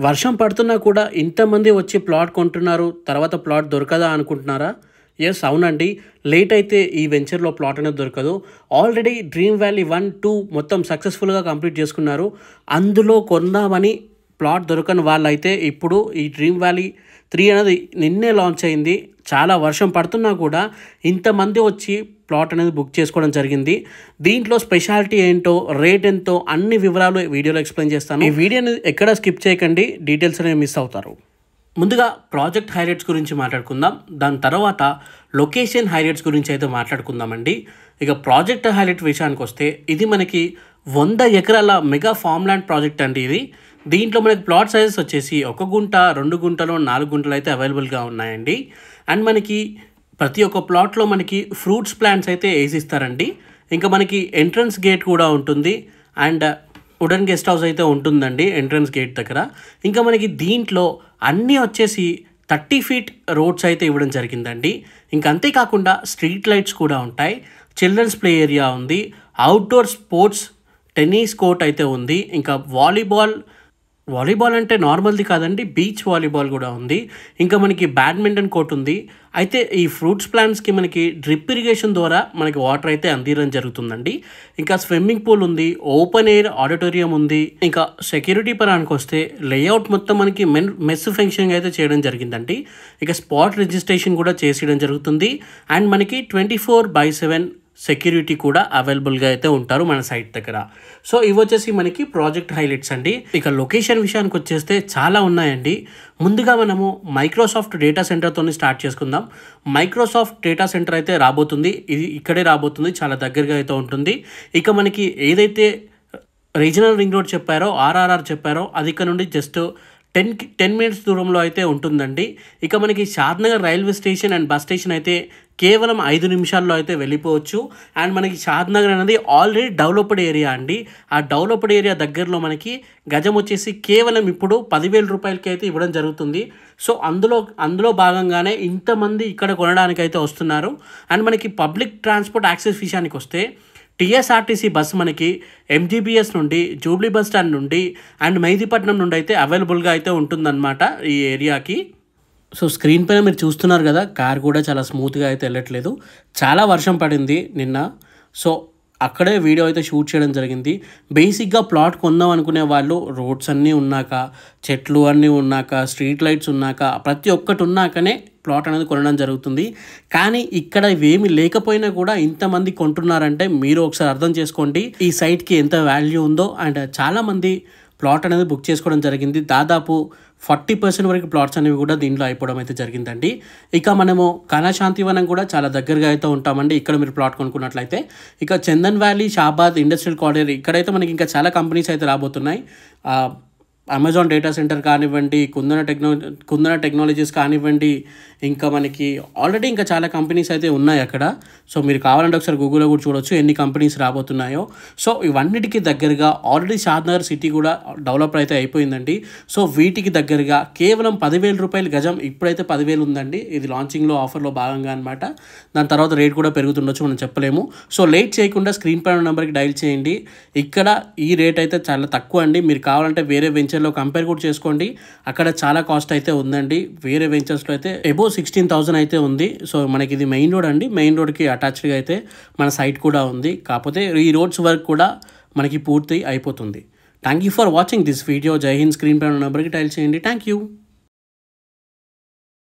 వర్షం పడుతున్నా కూడా ఇంతమంది వచ్చి ప్లాట్ కొంటున్నారు, తర్వాత ప్లాట్ దొరకదా అనుకుంటున్నారా? ఎస్, అవునండి. లేట్ అయితే ఈ వెంచర్లో ప్లాట్ అనేది దొరకదు. ఆల్రెడీ డ్రీమ్ వ్యాలీ 1, 2 మొత్తం సక్సెస్ఫుల్గా కంప్లీట్ చేసుకున్నారు. అందులో కొందామని ప్లాట్ దొరకని వాళ్ళైతే ఇప్పుడు ఈ డ్రీమ్ వ్యాలీ 3 అనేది నిన్నే లాంచ్ అయింది. చాలా వర్షం పడుతున్నా కూడా ఇంతమంది వచ్చి ప్లాట్ అనేది బుక్ చేసుకోవడం జరిగింది. దీంట్లో స్పెషాలిటీ ఏంటో, రేట్ ఎంతో, అన్ని వివరాలు వీడియోలో ఎక్స్ప్లెయిన్ చేస్తాను. ఈ వీడియోని ఎక్కడ స్కిప్ చేయకండి, డీటెయిల్స్ అనేవి మిస్ అవుతారు. ముందుగా ప్రాజెక్ట్ హైలైట్స్ గురించి మాట్లాడుకుందాం. దాని తర్వాత లొకేషన్ హైలైట్స్ గురించి అయితే మాట్లాడుకుందామండి. ఇక ప్రాజెక్ట్ హైలైట్ విషయానికి వస్తే ఇది మనకి 100 ఎకరాల మెగా ఫామ్ ల్యాండ్ ప్రాజెక్ట్ అండి ఇది. దీంట్లో మనకి ప్లాట్ సైజెస్ వచ్చేసి 1 గుంట, 2 గుంటలు, 4 గుంటలు అయితే అవైలబుల్గా ఉన్నాయండి. అండ్ మనకి ప్రతి ఒక్క ప్లాట్లో మనకి ఫ్రూట్స్ ప్లాంట్స్ అయితే వేసిస్తారండి. ఇంకా మనకి ఎంట్రన్స్ గేట్ కూడా ఉంటుంది. అండ్ వుడెన్ గెస్ట్ హౌస్ అయితే ఉంటుందండి ఎంట్రన్స్ గేట్ దగ్గర. ఇంకా మనకి దీంట్లో అన్నీ వచ్చేసి 30 ఫీట్ రోడ్స్ అయితే ఇవ్వడం జరిగిందండి. ఇంకా అంతేకాకుండా స్ట్రీట్ లైట్స్ కూడా ఉంటాయి. చిల్డ్రన్స్ ప్లే ఏరియా ఉంది. అవుట్డోర్ స్పోర్ట్స్ టెన్నిస్ కోర్ట్ అయితే ఉంది. ఇంకా వాలీబాల్ అంటే నార్మల్ది కాదండి, బీచ్ వాలీబాల్ కూడా ఉంది. ఇంకా మనకి బ్యాడ్మింటన్ కోర్ట్ ఉంది. అయితే ఈ ఫ్రూట్స్ ప్లాంట్స్కి మనకి డ్రిప్ ఇరిగేషన్ ద్వారా మనకి వాటర్ అయితే అందించడం జరుగుతుందండి. ఇంకా స్విమ్మింగ్ పూల్ ఉంది, ఓపెన్ ఎయిర్ ఆడిటోరియం ఉంది. ఇంకా సెక్యూరిటీ పరానికి వస్తే లేఅవుట్ మొత్తం మనకి మెస్ ఫంక్షన్ అయితే చేయడం జరిగిందండి. ఇక స్పాట్ రిజిస్ట్రేషన్ కూడా చేసేయడం జరుగుతుంది. అండ్ మనకి 24/7 సెక్యూరిటీ కూడా అవైలబుల్గా అయితే ఉంటారు మన సైట్ దగ్గర. సో ఇవి వచ్చేసి మనకి ప్రాజెక్ట్ హైలైట్స్ అండి. ఇక లొకేషన్ విషయానికి వచ్చేస్తే చాలా ఉన్నాయండి. ముందుగా మనము మైక్రోసాఫ్ట్ డేటా సెంటర్తో స్టార్ట్ చేసుకుందాం. మైక్రోసాఫ్ట్ డేటా సెంటర్ అయితే రాబోతుంది. ఇది ఇక్కడే రాబోతుంది, చాలా దగ్గరగా అయితే ఉంటుంది. ఇక మనకి ఏదైతే రీజనల్ రింగ్ రోడ్ చెప్పారో, ఆర్ఆర్ఆర్ చెప్పారో, అది ఇక్కడ నుండి జస్ట్ 10 మినిట్స్ దూరంలో అయితే ఉంటుందండి. ఇక మనకి Shadnagar railway station and bus station అయితే కేవలం 5 నిమిషాల్లో అయితే వెళ్ళిపోవచ్చు. అండ్ మనకి షాద్నగర్ అనేది ఆల్రెడీ డెవలప్డ్ ఏరియా అండి. ఆ డెవలప్డ్ ఏరియా దగ్గరలో మనకి గజం వచ్చేసి కేవలం ఇప్పుడు 10,000 రూపాయలకి అయితే ఇవ్వడం జరుగుతుంది. సో అందులో భాగంగానే ఇంతమంది ఇక్కడ కొనడానికి అయితే వస్తున్నారు. అండ్ మనకి పబ్లిక్ ట్రాన్స్పోర్ట్ యాక్సెస్ విషయానికి వస్తే టీఎస్ఆర్టీసీ బస్సు మనకి ఎంజీబీఎస్ నుండి, జూబ్లీ బస్ స్టాండ్ నుండి అండ్ మెహదీపట్నం నుండి అయితే అవైలబుల్గా అయితే ఉంటుందన్నమాట ఈ ఏరియాకి. సో స్క్రీన్ పైన మీరు చూస్తున్నారు కదా, కార్ కూడా చాలా స్మూత్గా అయితే వెళ్ళట్లేదు. చాలా వర్షం పడింది నిన్న. సో అక్కడే వీడియో అయితే షూట్ చేయడం జరిగింది. బేసిక్గా ప్లాట్ కొందాం అనుకునే వాళ్ళు రోడ్స్ అన్నీ ఉన్నాక, చెట్లు అన్నీ ఉన్నాక, స్ట్రీట్ లైట్స్ ఉన్నాక, ప్రతి ఒక్కటి ఉన్నాకనే ప్లాట్ అనేది కొనడం జరుగుతుంది. కానీ ఇక్కడ ఇవేమి లేకపోయినా కూడా ఇంతమంది కొంటున్నారంటే మీరు ఒకసారి అర్థం చేసుకోండి ఈ సైట్కి ఎంత వాల్యూ ఉందో. అండ్ చాలామంది ప్లాట్ అనేది బుక్ చేసుకోవడం జరిగింది. దాదాపు 40% వరకు ప్లాట్స్ అనేవి కూడా దీంట్లో అయిపోవడం అయితే జరిగిందండి. ఇక మనము కళాశాంతివనం కూడా చాలా దగ్గరగా అయితే ఉంటామండి. ఇక్కడ మీరు ప్లాట్ కొనుక్కున్నట్లయితే ఇక Chandan valley, Shabad industrial corridor, ఇక్కడైతే మనకి ఇంకా చాలా కంపెనీస్ అయితే రాబోతున్నాయి. అమెజాన్ డేటా సెంటర్ కానివ్వండి, కుందన టెక్నాలజీస్ కానివ్వండి, ఇంకా మనకి ఆల్రెడీ ఇంకా చాలా కంపెనీస్ అయితే ఉన్నాయి అక్కడ. సో మీరు కావాలంటే ఒకసారి గూగుల్లో కూడా చూడొచ్చు ఎన్ని కంపెనీస్ రాబోతున్నాయో. సో ఇవన్నిటికీ దగ్గరగా ఆల్రెడీ షాద్నగర్ సిటీ కూడా డెవలప్ అయితే అయిపోయిందండి. సో వీటికి దగ్గరగా కేవలం 10,000 రూపాయలు గజం ఇప్పుడైతే 10,000 ఉందండి. ఇది లాంచింగ్లో ఆఫర్లో భాగంగా అనమాట. దాని తర్వాత రేట్ కూడా పెరుగుతుండొచ్చు, మనం చెప్పలేము. సో లేట్ చేయకుండా స్క్రీన్ పైన నెంబర్కి డైల్ చేయండి. ఇక్కడ ఈ రేట్ అయితే చాలా తక్కువ అండి. మీరు కావాలంటే వేరే వెంచర్లో కంపేర్ కూడా చేసుకోండి. అక్కడ చాలా కాస్ట్ అయితే ఉందండి. వేరే వెంచర్స్లో అయితే అబోవ్ 16,000 అయితే ఉంది. సో మనకి ఇది మెయిన్ రోడ్ అండి. మెయిన్ రోడ్కి అటాచ్డ్గా అయితే మన సైట్ కూడా ఉంది. కాకపోతే ఈ రోడ్స్ వర్క్ కూడా మనకి పూర్తి అయిపోతుంది. Thank you for watching this video. జై హింద్. స్క్రీన్ పైన నెంబర్కి డైల్ చేయండి. Thank you.